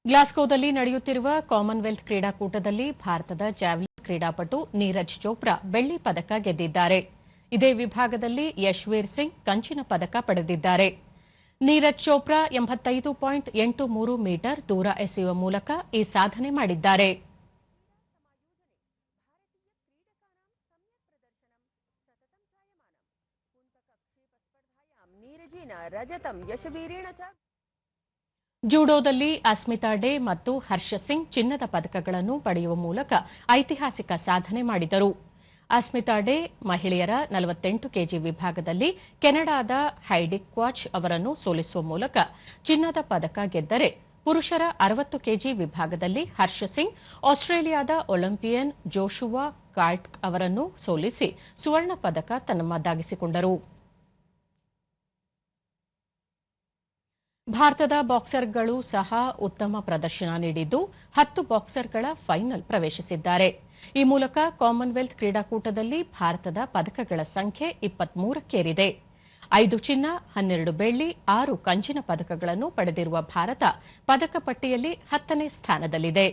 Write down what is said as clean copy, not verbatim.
ಗ್ಲಾಸ್ಗೋದಲ್ಲಿ ನಡೆಯುತ್ತಿರುವ ಕಾಮನ್ವೆಲ್ತ್ ಕ್ರೀಡಾಕೂಟದಲ್ಲಿ ಭಾರತದ ಜಾವೆಲಿನ್ ಕ್ರೀಡಾಪಟು ನೀರಜ್ ಚೋಪ್ರಾ ಬೆಳ್ಳಿ ಪದಕ ಗೆದ್ದಿದ್ದಾರೆ. ಇದೇ ವಿಭಾಗದಲ್ಲಿ ಯಶ್ವೀರ್ ಸಿಂಗ್ ಕಂಚಿನ ಪದಕ ಪಡೆದಿದ್ದಾರೆ. ನೀರಜ್ ಚೋಪ್ರಾ 85.83 ಮೀಟರ್ ದೂರ ಎಸೆಯುವ ಮೂಲಕ ಈ ಸಾಧನೆ ಮಾಡಿದ್ದಾರೆ. ಜೂಡೋದಲ್ಲಿ ಅಸ್ಮಿತಾ ಡೇ ಮತ್ತು ಹರ್ಷ ಸಿಂಗ್ ಚಿನ್ನದ ಪದಕಗಳನ್ನು ಪಡೆಯುವ ಮೂಲಕ ಐತಿಹಾಸಿಕ ಸಾಧನೆ ಮಾಡಿದರು. ಅಸ್ಮಿತಾ ಡೇ ಮಹಿಳೆಯರ 48 ಕೆಜಿ ವಿಭಾಗದಲ್ಲಿ ಕೆನಡಾದ ಹೈಡಿ ಕ್ವಾಚ್ ಅವರನ್ನು ಸೋಲಿಸುವ ಮೂಲಕ ಚಿನ್ನದ ಪದಕ ಗೆದ್ದರೆ, ಪುರುಷರ 60 ಕೆಜಿ ವಿಭಾಗದಲ್ಲಿ ಹರ್ಷ ಸಿಂಗ್ ಆಸ್ಟ್ರೇಲಿಯಾದ ಒಲಿಂಪಿಯನ್ ಜೋಶುವಾ ಕಾರ್ಟ್ ಅವರನ್ನು ಸೋಲಿಸಿ ಸುವರ್ಣ ಪದಕ ತನ್ನದಾಗಿಸಿಕೊಂಡರು. ಭಾರತದ ಬಾಕ್ಸರ್ಗಳು ಸಹ ಉತ್ತಮ ಪ್ರದರ್ಶನ ನೀಡಿದ್ದು 10 ಬಾಕ್ಸರ್ಗಳ ಫೈನಲ್ ಪ್ರವೇಶಿಸಿದ್ದಾರೆ. ಈ ಮೂಲಕ ಕಾಮನ್ವೆಲ್ತ್ ಕ್ರೀಡಾಕೂಟದಲ್ಲಿ ಭಾರತದ ಪದಕಗಳ ಸಂಖ್ಯೆ 23ಕ್ಕೇರಿದೆ. 5 ಚಿನ್ನ, 12 ಬೆಳ್ಳಿ, 6 ಕಂಚಿನ ಪದಕಗಳನ್ನು ಪಡೆದಿರುವ ಭಾರತ ಪದಕ ಪಟ್ಟಿಯಲ್ಲಿ 10ನೇ ಸ್ಥಾನದಲ್ಲಿದೆ.